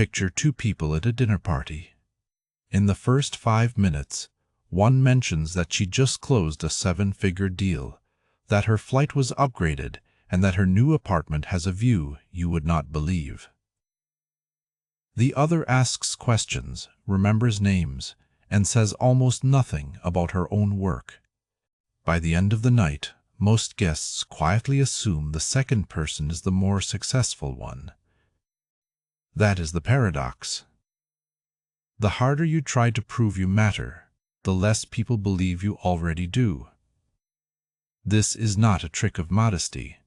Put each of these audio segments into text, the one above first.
Picture two people at a dinner party. In the first 5 minutes, one mentions that she just closed a 7-figure deal, that her flight was upgraded, and that her new apartment has a view you would not believe. The other asks questions, remembers names, and says almost nothing about her own work. By the end of the night, most guests quietly assume the second person is the more successful one. That is the paradox. The harder you try to prove you matter, the less people believe you already do. This is not a trick of modesty.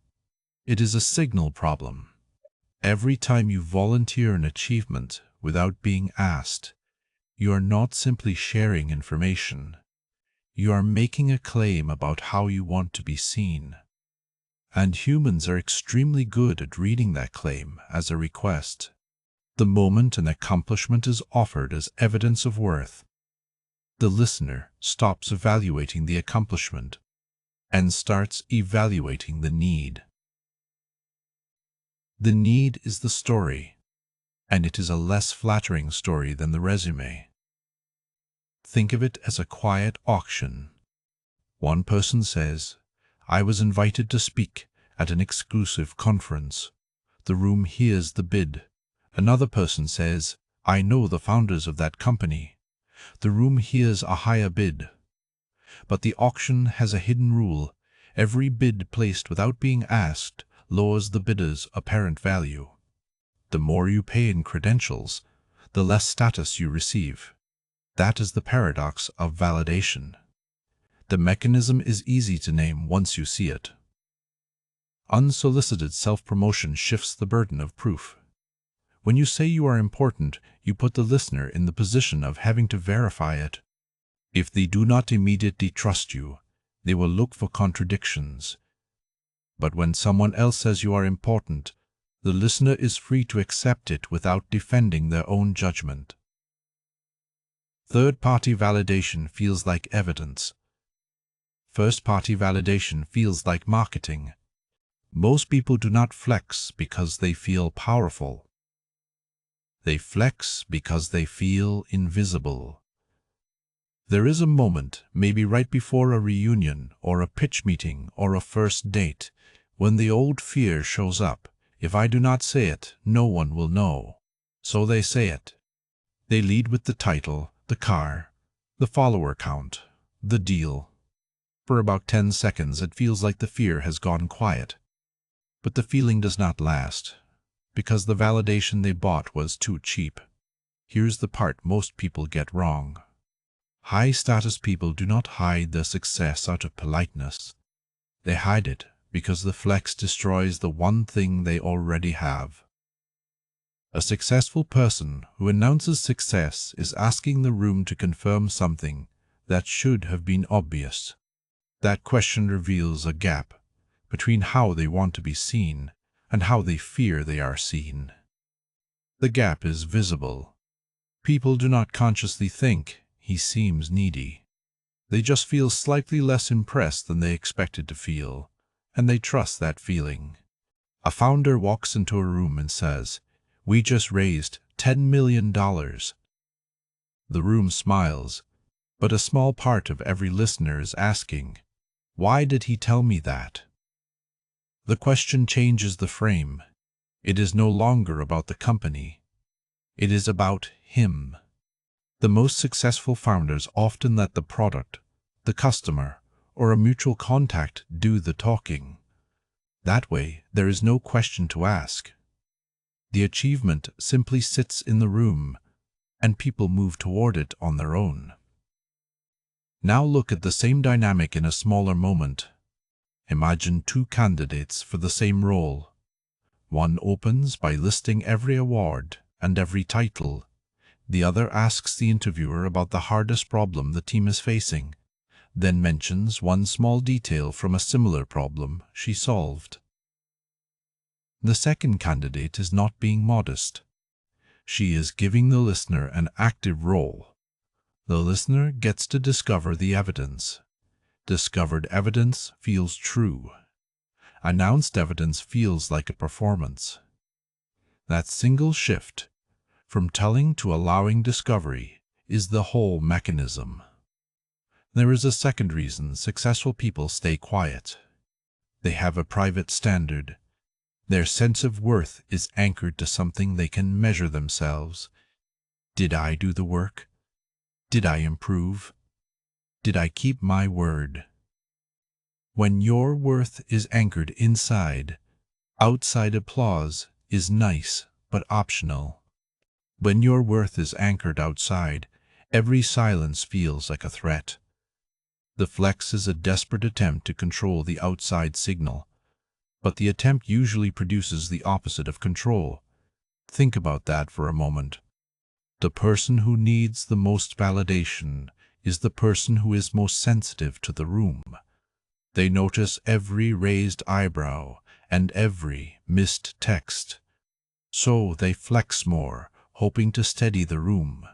It is a signal problem. Every time you volunteer an achievement without being asked, you are not simply sharing information. You are making a claim about how you want to be seen. And humans are extremely good at reading that claim as a request. The moment an accomplishment is offered as evidence of worth, the listener stops evaluating the accomplishment and starts evaluating the need. The need is the story, and it is a less flattering story than the resume. Think of it as a quiet auction. One person says, "I was invited to speak at an exclusive conference. The room hears the bid." Another person says, "I know the founders of that company." The room hears a higher bid. But the auction has a hidden rule. Every bid placed without being asked lowers the bidder's apparent value. The more you pay in credentials, the less status you receive. That is the paradox of validation. The mechanism is easy to name once you see it. Unsolicited self-promotion shifts the burden of proof. When you say you are important, you put the listener in the position of having to verify it. If they do not immediately trust you, they will look for contradictions. But when someone else says you are important, the listener is free to accept it without defending their own judgment. Third-party validation feels like evidence. First-party validation feels like marketing. Most people do not flex because they feel powerful. They flex because they feel invisible. There is a moment, maybe right before a reunion or a pitch meeting or a first date, when the old fear shows up. If I do not say it, no one will know. So they say it. They lead with the title, the car, the follower count, the deal. For about 10 seconds it feels like the fear has gone quiet. But the feeling does not last, because the validation they bought was too cheap. Here's the part most people get wrong. High-status people do not hide their success out of politeness. They hide it because the flex destroys the one thing they already have. A successful person who announces success is asking the room to confirm something that should have been obvious. That question reveals a gap between how they want to be seen and how they fear they are seen. The gap is visible. People do not consciously think, "He seems needy." They just feel slightly less impressed than they expected to feel, and they trust that feeling. A founder walks into a room and says, "We just raised $10 million. The room smiles, but a small part of every listener is asking, "Why did he tell me that?" The question changes the frame. It is no longer about the company. It is about him. The most successful founders often let the product, the customer, or a mutual contact do the talking. That way, there is no question to ask. The achievement simply sits in the room, and people move toward it on their own. Now look at the same dynamic in a smaller moment. Imagine two candidates for the same role. One opens by listing every award and every title. The other asks the interviewer about the hardest problem the team is facing, then mentions one small detail from a similar problem she solved. The second candidate is not being modest. She is giving the listener an active role. The listener gets to discover the evidence. Discovered evidence feels true. Announced evidence feels like a performance. That single shift, From telling to allowing discovery is the whole mechanism. There is a second reason successful people stay quiet. They have a private standard. Their sense of worth is anchored to something they can measure themselves. Did I do the work? Did I improve? Did I keep my word? When your worth is anchored inside, outside applause is nice but optional. When your worth is anchored outside, every silence feels like a threat. The flex is a desperate attempt to control the outside signal, but the attempt usually produces the opposite of control. Think about that for a moment. The person who needs the most validation is the person who is most sensitive to the room. They notice every raised eyebrow and every missed text. So they flex more, hoping to steady the room.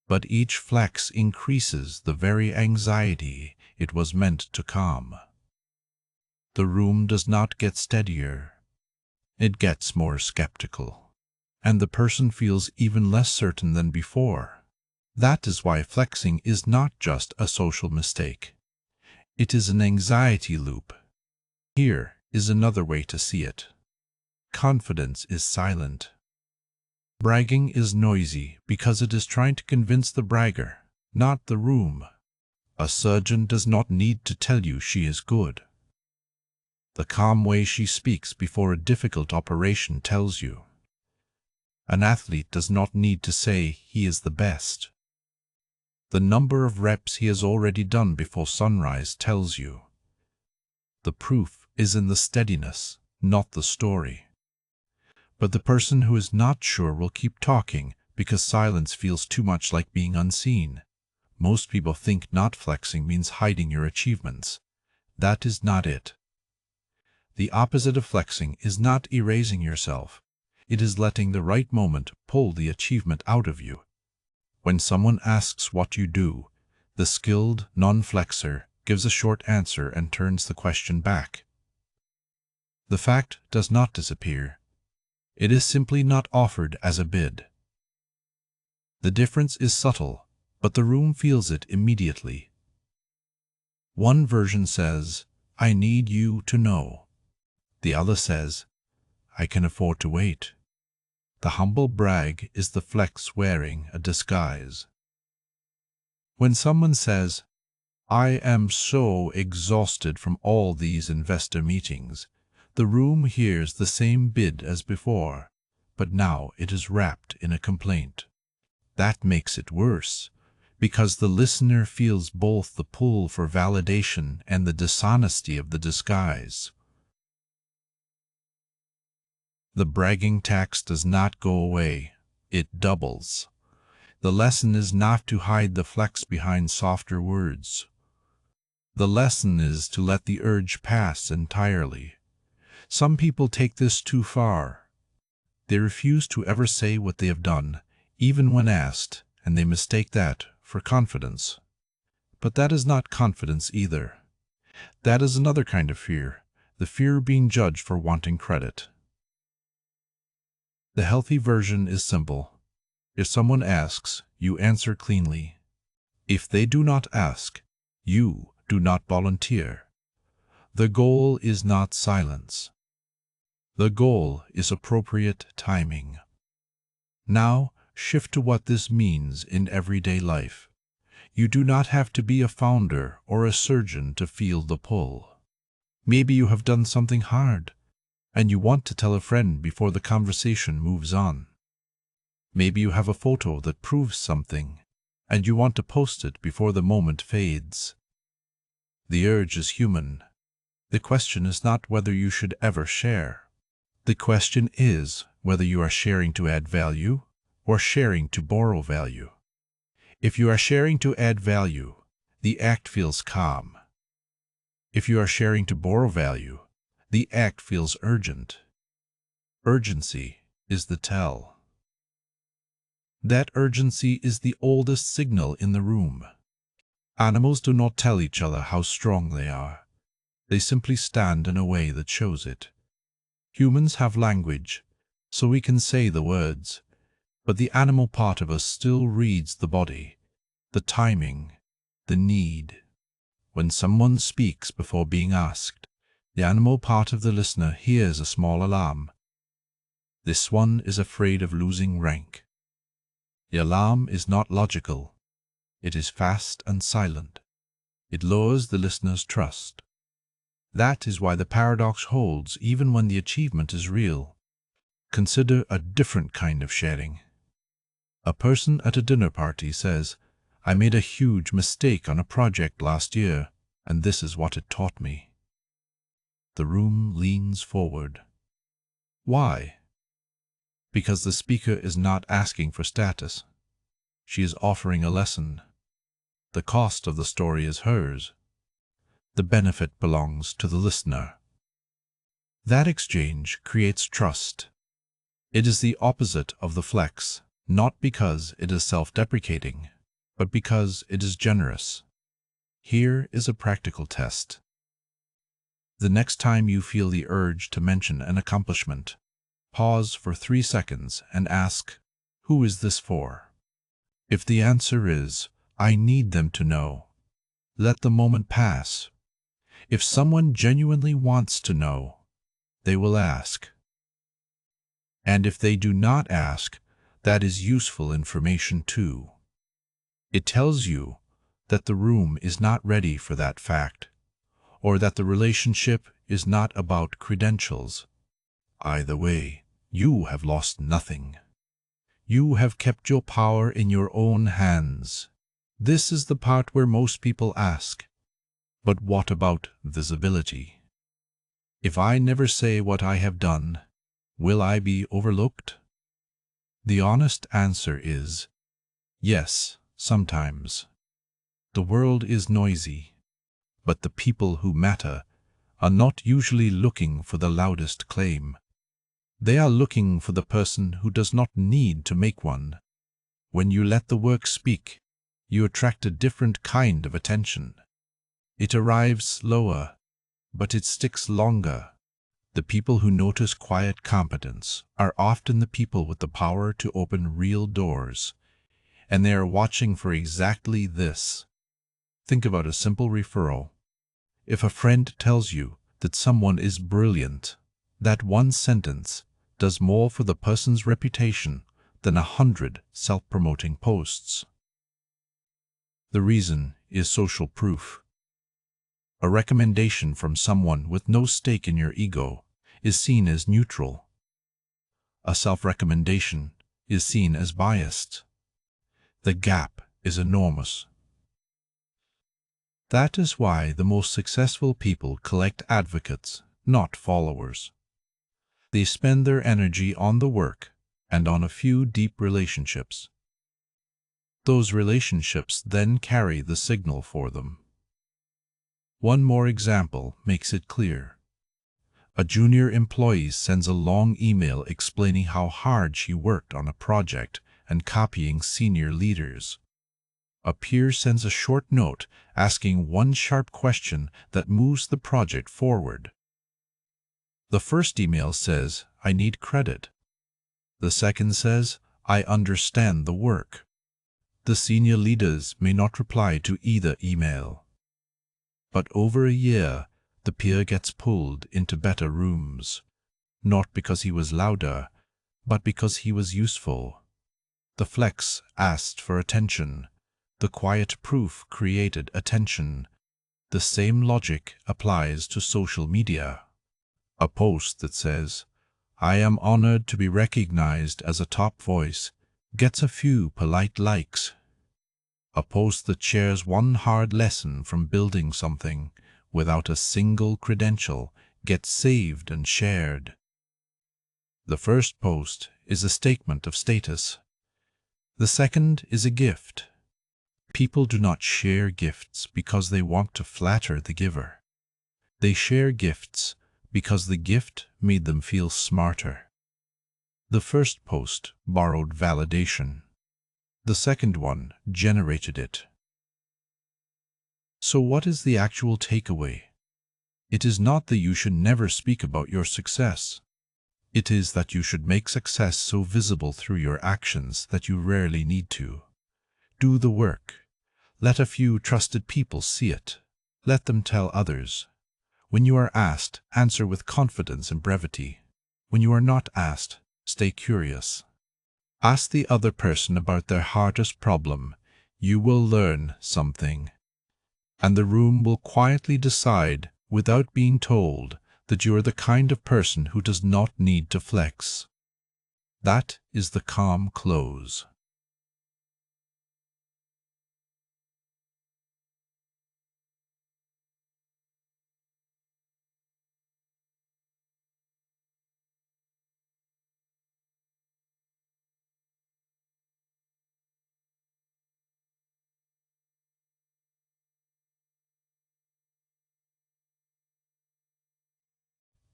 But each flex increases the very anxiety it was meant to calm. The room does not get steadier. It gets more skeptical. And the person feels even less certain than before. That is why flexing is not just a social mistake. It is an anxiety loop. Here is another way to see it. Confidence is silent. Bragging is noisy because it is trying to convince the bragger, not the room. A surgeon does not need to tell you she is good. The calm way she speaks before a difficult operation tells you. An athlete does not need to say he is the best. The number of reps he has already done before sunrise tells you. The proof is in the steadiness, not the story. But the person who is not sure will keep talking because silence feels too much like being unseen. Most people think not flexing means hiding your achievements. That is not it. The opposite of flexing is not erasing yourself. It is letting the right moment pull the achievement out of you. When someone asks what you do, the skilled non-flexer gives a short answer and turns the question back. The fact does not disappear. It is simply not offered as a bid. The difference is subtle, but the room feels it immediately. One version says, "I need you to know." The other says, "I can afford to wait." The humble brag is the flex wearing a disguise. When someone says, "I am so exhausted from all these investor meetings," the room hears the same bid as before, but now it is wrapped in a complaint. That makes it worse, because the listener feels both the pull for validation and the dishonesty of the disguise. The bragging tax does not go away, it doubles. The lesson is not to hide the flex behind softer words. The lesson is to let the urge pass entirely. Some people take this too far. They refuse to ever say what they have done, even when asked, and they mistake that for confidence. But that is not confidence either. That is another kind of fear, the fear of being judged for wanting credit. The healthy version is simple. If someone asks, you answer cleanly. If they do not ask, you do not volunteer. The goal is not silence. The goal is appropriate timing. Now, shift to what this means in everyday life. You do not have to be a founder or a surgeon to feel the pull. Maybe you have done something hard, and you want to tell a friend before the conversation moves on. Maybe you have a photo that proves something, and you want to post it before the moment fades. The urge is human. The question is not whether you should ever share. The question is whether you are sharing to add value or sharing to borrow value. If you are sharing to add value, the act feels calm. If you are sharing to borrow value, the act feels urgent. Urgency is the tell. That urgency is the oldest signal in the room. Animals do not tell each other how strong they are. They simply stand in a way that shows it. Humans have language, so we can say the words, But the animal part of us still reads the body, the timing, the need. When someone speaks before being asked, the animal part of the listener hears a small alarm. This one is afraid of losing rank. The alarm is not logical. It is fast and silent. It lowers the listener's trust. That is why the paradox holds even when the achievement is real. Consider a different kind of sharing. A person at a dinner party says, "I made a huge mistake on a project last year, and this is what it taught me." The room leans forward. Why? Because the speaker is not asking for status. She is offering a lesson. The cost of the story is hers. The benefit belongs to the listener. That exchange creates trust. It is the opposite of the flex, not because it is self-deprecating, but because it is generous. Here is a practical test. The next time you feel the urge to mention an accomplishment, pause for 3 seconds and ask, "Who is this for?" If the answer is, "I need them to know," let the moment pass. If someone genuinely wants to know, they will ask. And if they do not ask, that is useful information too. It tells you that the room is not ready for that fact, or that the relationship is not about credentials. Either way, you have lost nothing. You have kept your power in your own hands. This is the part where most people ask, "But what about visibility? If I never say what I have done, will I be overlooked?" The honest answer is, yes, sometimes. The world is noisy, but the people who matter are not usually looking for the loudest claim. They are looking for the person who does not need to make one. When you let the work speak, you attract a different kind of attention. It arrives slower, but it sticks longer. The people who notice quiet competence are often the people with the power to open real doors, and they are watching for exactly this. Think about a simple referral. If a friend tells you that someone is brilliant, that one sentence does more for the person's reputation than 100 self-promoting posts. The reason is social proof. A recommendation from someone with no stake in your ego is seen as neutral. A self-recommendation is seen as biased. The gap is enormous. That is why the most successful people collect advocates, not followers. They spend their energy on the work and on a few deep relationships. Those relationships then carry the signal for them. One more example makes it clear. A junior employee sends a long email explaining how hard she worked on a project and copying senior leaders. A peer sends a short note asking one sharp question that moves the project forward. The first email says, "I need credit." The second says, "I understand the work." The senior leaders may not reply to either email. But over a year, the peer gets pulled into better rooms, not because he was louder, but because he was useful. The flex asked for attention. The quiet proof created attention. The same logic applies to social media. A post that says, "I am honored to be recognized as a top voice," gets a few polite likes. A post that shares one hard lesson from building something without a single credential gets saved and shared. The first post is a statement of status. The second is a gift. People do not share gifts because they want to flatter the giver. They share gifts because the gift made them feel smarter. The first post borrowed validation. The second one generated it. So what is the actual takeaway? It is not that you should never speak about your success. It is that you should make success so visible through your actions that you rarely need to. Do the work. Let a few trusted people see it. Let them tell others. When you are asked, answer with confidence and brevity. When you are not asked, stay curious. Ask the other person about their hardest problem. You will learn something. And the room will quietly decide, without being told, that you are the kind of person who does not need to flex. That is the calm close.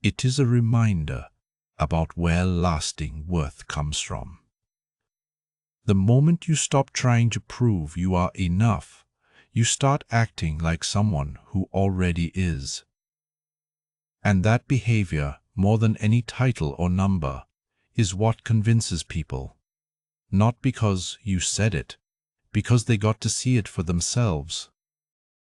It is a reminder about where lasting worth comes from. The moment you stop trying to prove you are enough, you start acting like someone who already is. And that behavior, more than any title or number, is what convinces people. Not because you said it, because they got to see it for themselves.